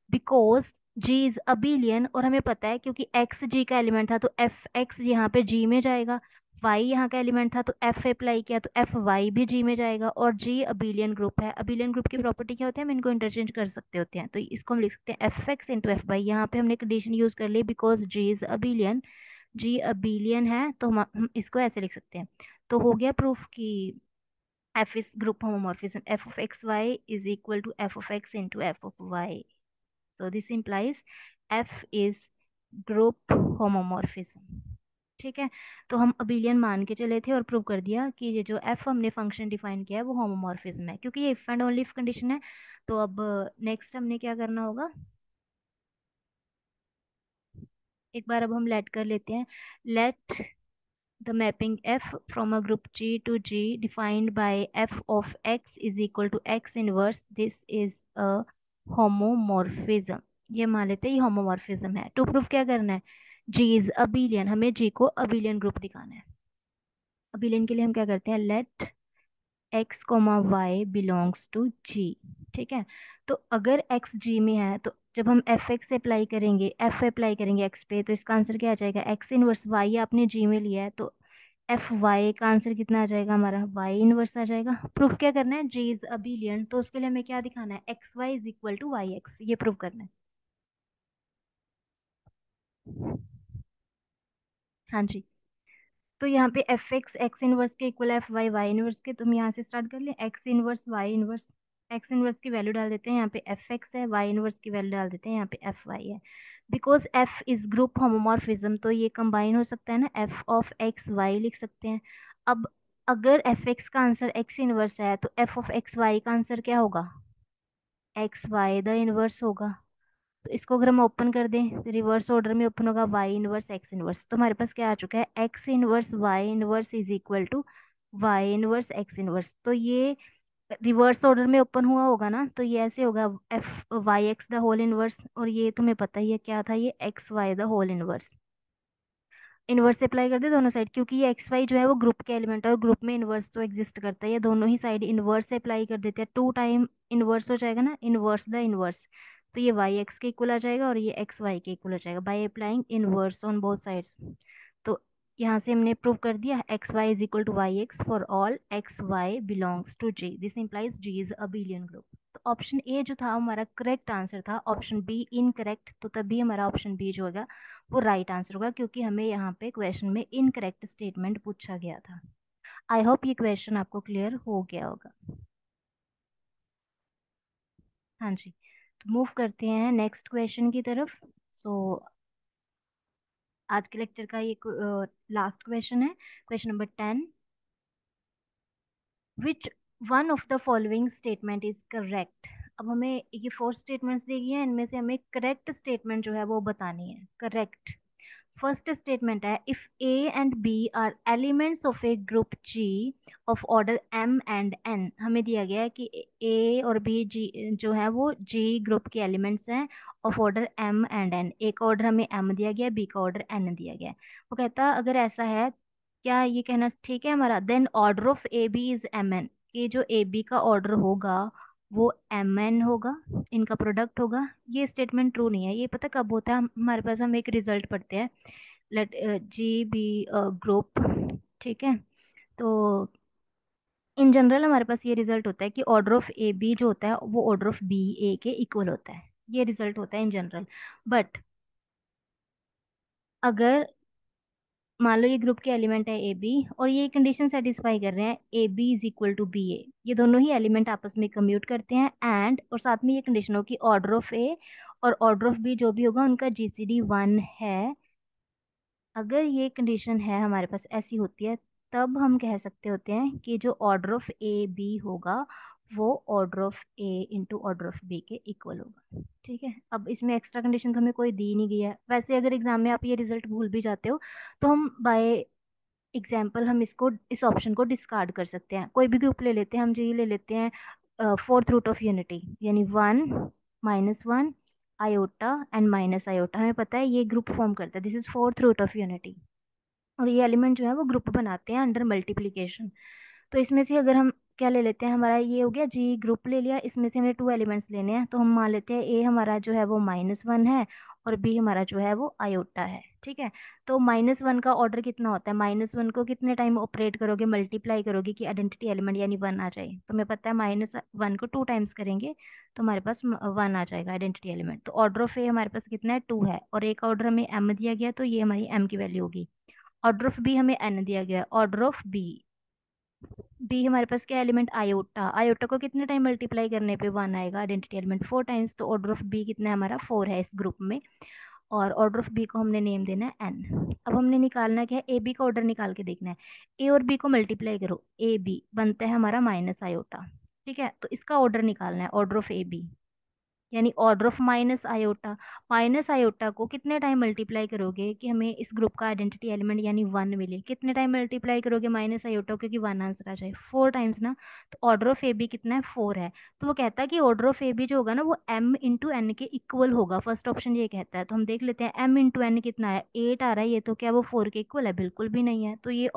बिकॉज जी इज अबिलियन, और हमें पता है क्योंकि एक्स जी का एलिमेंट था तो एफ एक्स यहाँ पे जी में जाएगा, वाई यहाँ का एलिमेंट था तो एफ अप्लाई किया तो एफ वाई भी जी में जाएगा, और जी अबिलियन ग्रुप है। अबिलियन ग्रुप की प्रॉपर्टी क्या होती है? हम इनको इंटरचेंज कर सकते होते हैं, तो इसको हम लिख सकते हैं F x into F y. यहाँ पे हमने कंडीशन यूज कर ली because G is abelian. G abelian है तो हम इसको ऐसे लिख सकते हैं। तो हो गया प्रूफ कि f is group homomorphism. F of x y is equal to f of x into f of y. So this implies F is group homomorphism। ठीक है, तो हम अबिलियन मान के चले थे और प्रूव कर दिया कि ये जो F हमने फंक्शन डिफाइन किया है वो होमोमॉर्फिज्म है, क्योंकि ये if and only if condition है। तो अब नेक्स्ट हमने क्या करना होगा, एक बार अब हम लेट कर लेते हैं। Let the mapping f from a group G to G defined by f of x is equal to x inverse, this is a homomorphism। ये मान लेते हैं ये होमोमॉर्फिज्म है। टू प्रूफ क्या करना है? G इज अबिलियन, हमें G को अबिलियन ग्रुप दिखाना है। अबिलियन के लिए हम क्या करते हैं? Let x comma y belongs to G. ठीक है, तो अगर एक्स जी में है तो जब हम एफ एक्स अप्लाई करेंगे, एफ अप्लाई करेंगे एक्स पे, तो इसका आंसर क्या आ जाएगा? एक्स इनवर्स वाई आपने जी में लिया है तो एफ वाई का आंसर कितना आ जाएगा? हमारा वाई इनवर्स आ जाएगा। प्रूफ क्या करना है? जी इज अबिलियन, तो उसके लिए हमें क्या दिखाना है? X y is equal to y x, ये प्रूव करना है। हाँ जी, तो यहाँ पे एफ एक्स एक्स इनवर्स के इक्वल, एफ वाई वाई इनवर्स के, तो हम यहाँ से स्टार्ट कर लें। X inverse y inverse, x inverse की वैल्यू डाल देते हैं यहाँ पे एफ एक्स है, वाई इनवर्स की वैल्यू डाल देते हैं यहाँ पे एफ वाई है। Because f is group homomorphism तो ये कंबाइन हो सकता है ना, एफ ऑफ एक्स वाई लिख सकते हैं। अब अगर एफ एक्स का आंसर एक्स इनवर्स है तो एफ ऑफ एक्स वाई का आंसर क्या होगा? एक्स वाई द इनवर्स होगा। तो इसको अगर हम ओपन कर दें रिवर्स ऑर्डर में ओपन होगा, वाई इनवर्स एक्स इनवर्स। तो हमारे पास क्या आ चुका है? X inverse y inverse is equal to y inverse x inverse. तो ये रिवर्स ऑर्डर में ओपन हुआ होगा ना, तो ये ऐसे होगा f y x the whole inverse, और ये तुम्हें पता ही है क्या था, ये x y the whole inverse. Inverse apply कर दे दोनों साइड, क्योंकि ये एक्स वाई जो है वो ग्रुप के एलिमेंट है और ग्रुप में इनवर्स तो एग्जिस्ट करता है, ये दोनों ही साइड इनवर्स अप्लाई कर देते हैं। टू टाइम इनवर्स हो जाएगा ना, इनवर्स द इनवर्स। तो ये वाई एक्स के इक्वल आ जाएगा और ये एक्स वाई के इक्वल आ जाएगा by applying inverse on both sides. तो यहाँ से हमने प्रूव कर दिया x y is equal to y x for all x y belongs to G. This implies G is abelian group. तो ऑप्शन ए जो था हमारा करेक्ट आंसर था, ऑप्शन बी इनकरेक्ट। तो तभी हमारा ऑप्शन बी जो होगा वो राइट आंसर होगा, क्योंकि हमें यहाँ पे क्वेश्चन में इनकरेक्ट स्टेटमेंट पूछा गया था। आई होप ये क्वेश्चन आपको क्लियर हो गया होगा। हाँ जी, तो मूव करते हैं नेक्स्ट क्वेश्चन की तरफ। सो आज के लेक्चर का ये लास्ट क्वेश्चन है, question number 10। Which one of the following statement is correct. अब हमें ये फोर स्टेटमेंट्स दी गई हैं, इनमें से हमें करेक्ट स्टेटमेंट जो है वो बतानी है। करेक्ट फर्स्ट स्टेटमेंट है, if a and b are elements of a group G of order M and n. हमें दिया गया है कि ए और बी जी जो है वो जी ग्रुप के एलिमेंट्स हैं of order M and N. A का ऑर्डर हमें एम दिया गया है, बी का ऑर्डर एन दिया गया है। वो कहता अगर ऐसा है, क्या ये कहना ठीक है हमारा? Then order of A B is m n, कि जो ए बी का ऑर्डर होगा वो एम एन होगा, इनका प्रोडक्ट होगा। ये स्टेटमेंट ट्रू नहीं है। ये पता कब होता है? हमारे पास हम एक रिजल्ट पढ़ते हैं, लेट जी बी ग्रुप। ठीक है, तो इन जनरल हमारे पास ये रिजल्ट होता है कि ऑर्डर ऑफ ए बी जो होता है वो ऑर्डर ऑफ बी ए के इक्वल होता है। ये रिजल्ट होता है इन जनरल। बट अगर मान लो ये ग्रुप के एलिमेंट है ए बी, और ये कंडीशन सेटिस्फाई कर रहे हैं A B is equal to B A, ये दोनों ही एलिमेंट आपस में कम्यूट करते हैं, एंड और साथ में ये कंडीशन हो कि ऑर्डर ऑफ ए और ऑर्डर ऑफ बी जो भी होगा उनका जीसीडी 1 है। अगर ये कंडीशन है हमारे पास ऐसी होती है, तब हम कह सकते होते हैं कि जो ऑर्डर ऑफ ए बी होगा वो order of a into order of b के इक्वल होगा। ठीक है, अब इसमें एक्स्ट्रा कंडीशन तो हमें कोई दी नहीं गई है। वैसे अगर एग्जाम में आप ये रिजल्ट भूल भी जाते हो तो हम बाय एग्जाम्पल हम इसको इस ऑप्शन को डिस्कार्ड कर सकते हैं। कोई भी ग्रुप ले लेते हैं, हम जी ले लेते हैं फोर्थ रूट ऑफ यूनिटी, यानी 1 - 1 आयोटा एंड माइनस आयोटा, हमें पता है ये ग्रुप फॉर्म करता है, this is fourth root of unity. और ये एलिमेंट जो है वो ग्रुप बनाते हैं अंडर मल्टीप्लीकेशन। तो इसमें से अगर हम क्या ले लेते हैं, हमारा ये हो गया जी ग्रुप ले लिया, इसमें से हमें टू एलिमेंट्स लेने हैं, तो हम मान लेते हैं ए हमारा जो है वो -1 है और बी हमारा जो है वो आयोटा है। ठीक है, तो -1 का ऑर्डर कितना होता है, -1 को कितने टाइम ऑपरेट करोगे, मल्टीप्लाई करोगे कि आइडेंटिटी एलिमेंट यानी 1 आ जाए। तो हमें पता है -1 को 2 टाइम्स करेंगे तो हमारे पास 1 आ जाएगा आइडेंटिटी एलिमेंट। तो ऑर्डर ऑफ ए हमारे पास कितना है, 2 है, और ए का ऑर्डर हमें m दिया गया तो ये हमारी m की वैल्यू होगी। ऑर्डर ऑफ बी हमें n दिया गया है, ऑर्डर ऑफ बी, बी हमारे पास क्या एलिमेंट आयोटा, आयोटा को कितने टाइम मल्टीप्लाई करने पे 1 आएगा आइडेंटिटी एलिमेंट 4 टाइम्स, तो ऑर्डर ऑफ बी कितना है हमारा 4 है इस ग्रुप में, और ऑर्डर ऑफ बी को हमने नेम देना है एन। अब हमने निकालना क्या है, ए बी का ऑर्डर निकाल के देखना है। ए और बी को मल्टीप्लाई करो, ए बी बनता है हमारा माइनस आयोटा। ठीक है, तो इसका ऑर्डर निकालना है, ऑर्डर ऑफ ए बी यानी order of minus iota. Minus iota को कितने टाइम मल्टीप्लाई करोगे कि हमें इस ग्रुप का आइडेंटिटी एलिमेंट यानी 1 मिले, कितने टाइम मल्टीप्लाई करोगे माइनस आयोटा क्योंकि 1 आंसर आ जाए, 4 टाइम्स ना। तो ऑर्डर ऑफ ए बी कितना है, 4 है। तो वो कहता है कि ऑर्डर ऑफ ए बी जो होगा ना वो m इंटू एन के इक्वल होगा, फर्स्ट ऑप्शन ये कहता है। तो हम देख लेते हैं m इंटू एन कितना है, 8 आ रहा है, ये तो क्या वो 4 के इक्वल है, बिल्कुल भी नहीं है। तो ये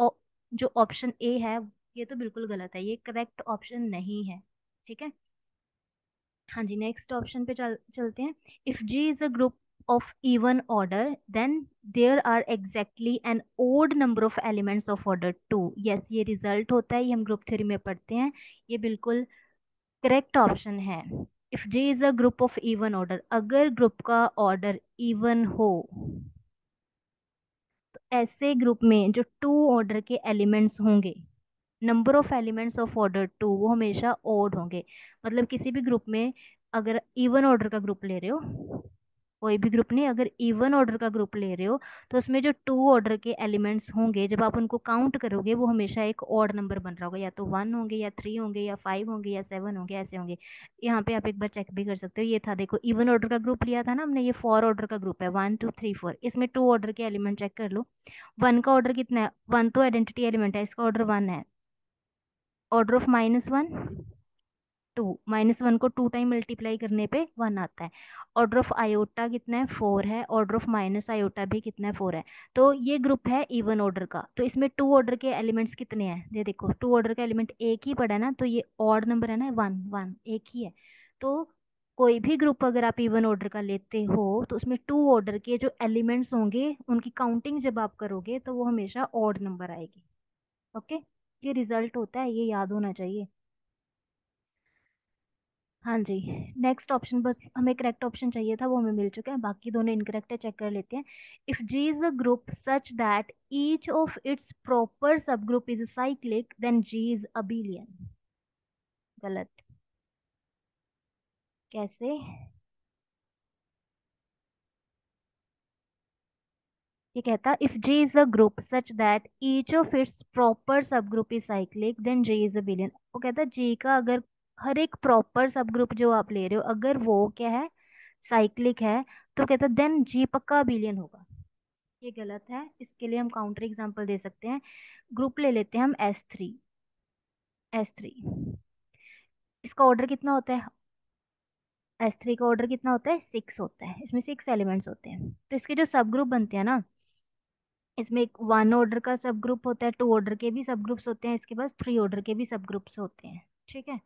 जो ऑप्शन ए है ये तो बिल्कुल गलत है, ये करेक्ट ऑप्शन नहीं है। ठीक है, हाँ जी, नेक्स्ट ऑप्शन पे चलते हैं। If G is a group of even order then there are exactly an odd number of elements of order 2। Yes, ये रिजल्ट होता है, ये हम ग्रुप थ्योरी में पढ़ते हैं, ये बिल्कुल करेक्ट ऑप्शन है। If G is a group of even order, अगर ग्रुप का ऑर्डर इवन हो, ऐसे ग्रुप में जो 2 ऑर्डर के एलिमेंट्स होंगे, number of elements of order 2 वो हमेशा ओड होंगे। मतलब किसी भी ग्रुप में अगर इवन ऑर्डर का ग्रुप ले रहे हो, कोई भी ग्रुप नहीं, अगर इवन ऑर्डर का ग्रुप ले रहे हो तो उसमें जो 2 ऑर्डर के एलिमेंट्स होंगे जब आप उनको काउंट करोगे वो हमेशा एक ऑड नंबर बन रहा होगा, या तो 1 होंगे या 3 होंगे या 5 होंगे या 7 होंगे, ऐसे होंगे। यहाँ पे आप एक बार चेक भी कर सकते हो, ये था देखो इवन ऑर्डर का ग्रुप लिया था ना हमने, ये 4 ऑर्डर का ग्रुप है, 1 2 3 4, इसमें 2 ऑर्डर के एलिमेंट चेक कर लो। 1 का ऑर्डर कितना है, 1 तो आइडेंटिटी एलिमेंट है, इसका ऑर्डर 1 है। ऑर्डर ऑफ -1 2, -1 को 2 टाइम मल्टीप्लाई करने पे 1 आता है। ऑर्डर ऑफ आयोटा कितना है, 4 है, ऑर्डर ऑफ माइनस आयोटा भी कितना है, 4 है। तो ये ग्रुप है इवन ऑर्डर का, तो इसमें 2 ऑर्डर के एलिमेंट्स कितने हैं, ये देखो 2 ऑर्डर का एलिमेंट एक ही पड़ा है ना, तो ये ऑड नंबर है ना, 1 1 एक ही है। तो कोई भी ग्रुप अगर आप इवन ऑर्डर का लेते हो तो उसमें 2 ऑर्डर के जो एलिमेंट्स होंगे उनकी काउंटिंग जब आप करोगे तो वो हमेशा ऑड नंबर आएगी। ओके, ये रिजल्ट होता है, ये याद होना चाहिए। हाँ जी, नेक्स्ट ऑप्शन, बस हमें करेक्ट ऑप्शन चाहिए था वो हमें मिल चुका है, बाकी दोनों इनकरेक्ट है, चेक कर लेते हैं। If G is a group such that each of its proper subgroup is cyclic then G is abelian. गलत, कैसे, ये कहता if G is a group such that each of its proper subgroup is cyclic then G is abelian. वो कहता जी का अगर हर एक proper सब ग्रुप जो आप ले रहे हो अगर वो क्या है, साइक्लिक है, तो कहता देन जी पक्का अबेलियन होगा। ये गलत है, इसके लिए हम काउंटर एग्जांपल दे सकते हैं। ग्रुप ले लेते हैं हम एस थ्री, इसका ऑर्डर कितना होता है, S3 का ऑर्डर कितना होता है, 6 होता है, इसमें 6 एलिमेंट्स होते हैं। तो इसके जो सब ग्रुप बनते हैं ना, इसमें एक 1 ऑर्डर का सब ग्रुप होता है, 2 ऑर्डर के भी सब ग्रुप्स होते हैं, इसके पास 3 ऑर्डर के भी सब ग्रुप्स होते हैं। ठीक है,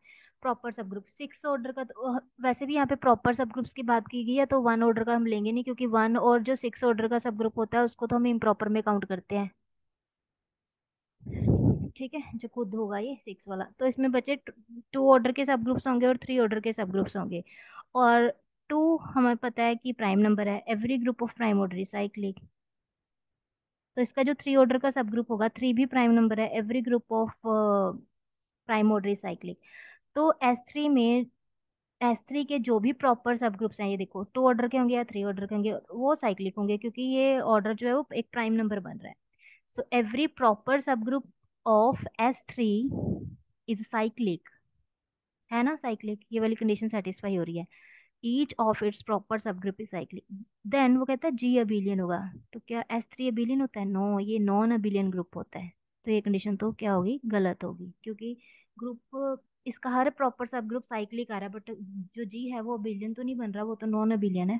प्रॉपर सब ग्रुप 6 ऑर्डर का तो वैसे भी यहाँ पे प्रॉपर सब ग्रुप्स की बात की गई है, तो 1 ऑर्डर का हम लेंगे नहीं, क्योंकि 1 और जो 6 ऑर्डर का सब ग्रुप होता है उसको तो हम इम्प्रॉपर में काउंट करते हैं। ठीक है, जो खुद होगा ये 6 वाला, तो इसमें बचे 2 ऑर्डर के सब ग्रुप्स होंगे और 3 ऑर्डर के सब ग्रुप्स होंगे। और 2 हमें पता है कि प्राइम नंबर है, every group of prime order is cyclic. तो इसका जो थ्री ऑर्डर का सब ग्रुप होगा, थ्री भी प्राइम नंबर है, every group of prime order is cyclic. तो S3 में, S3 के जो भी प्रॉपर सब ग्रुप्स हैं, ये देखो टू ऑर्डर के होंगे या थ्री ऑर्डर के होंगे, वो साइक्लिक होंगे, क्योंकि ये ऑर्डर जो है वो एक प्राइम नंबर बन रहा है। So every proper subgroup of S3 is cyclic, है ना, साइक्लिक, ये वाली कंडीशन सेटिस्फाई हो रही है। Each of its proper subgroup is cyclic. Then वो कहता है जी अबिलियन होगा। तो क्या S3 अबिलियन होता है? नो, ये नॉन अबिलियन ग्रुप होता है। तो ये कंडीशन तो क्या होगी, गलत होगी, क्योंकि ग्रुप, इसका हर प्रॉपर सब ग्रुप साइक्लिक आ रहा है, बट जो जी है वो अबिलियन तो नहीं बन रहा, वो तो नॉन अबिलियन है।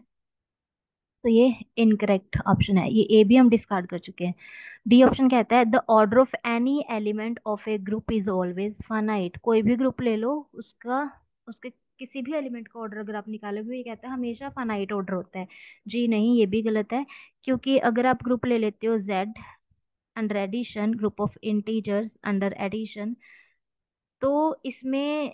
तो ये इनकरेक्ट ऑप्शन है, ये ए भी हम डिस्कार्ड कर चुके हैं। डी ऑप्शन कहता है the order of any element of a group is always finite. कोई भी ग्रुप ले लो, उसका, उसके किसी भी एलिमेंट का ऑर्डर अगर आप निकालोगे, ये कहता है हमेशा फाइनाइट ऑर्डर होता है। जी नहीं, ये भी गलत है, क्योंकि अगर आप ग्रुप ले लेते हो Z under addition, group of integers under addition, तो इसमें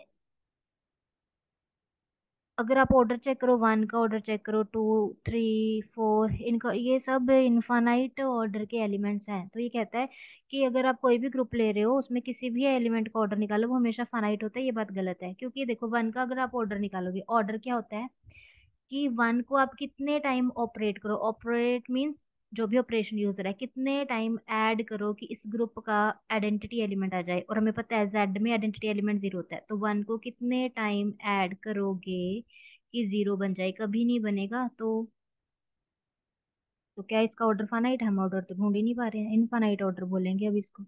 अगर आप ऑर्डर चेक करो, वन का ऑर्डर चेक करो, टू, थ्री, फोर, इनका, ये सब इनफाइनाइट ऑर्डर के एलिमेंट्स हैं। तो ये कहता है कि अगर आप कोई भी ग्रुप ले रहे हो, उसमें किसी भी एलिमेंट का ऑर्डर निकालो, वो हमेशा फाइनाइट होता है। ये बात गलत है, क्योंकि देखो वन का अगर आप ऑर्डर निकालोगे, ऑर्डर क्या होता है कि वन को आप कितने टाइम ऑपरेट करो, ऑपरेट मीन्स जो भी ऑपरेशन यूजर है, कितने टाइम ऐड करो कि इस ग्रुप का आइडेंटिटी एलिमेंट आ जाए, और हमें पता है जेड में आइडेंटिटी एलिमेंट जीरो होता है। तो वन को कितने टाइम ऐड करोगे कि जीरो बन जाए, कभी नहीं बनेगा। तो क्या इसका ऑर्डर फाइनाइट है? हम ऑर्डर तो ढूंढ ही नहीं पा रहे हैं, इनफाइनाइट ऑर्डर बोलेंगे अब इसको,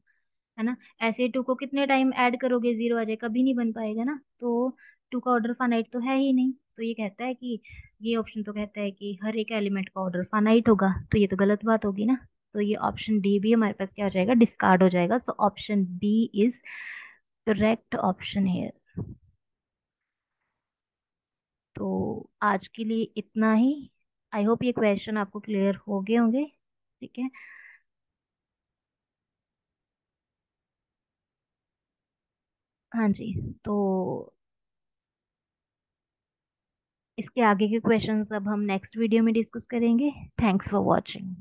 है ना। ऐसे टू को कितने टाइम ऐड करोगे जीरो आ जाए, कभी नहीं बन पाएगा ना। तो टू का ऑर्डर फाइनाइट तो है ही नहीं। तो ये कहता है कि, ये ऑप्शन तो कहता है कि हर एक एलिमेंट का ऑर्डर फाइनाइट होगा, तो ये तो गलत बात होगी ना। तो ये ऑप्शन डी भी हमारे पास क्या हो जाएगा, डिस्कार्ड हो जाएगा। So option B is correct option है। तो आज के लिए इतना ही। आई होप ये क्वेश्चन आपको क्लियर हो गए होंगे। ठीक है। हाँ जी। तो इसके आगे के क्वेश्चंस अब हम नेक्स्ट वीडियो में डिस्कस करेंगे। Thanks for watching.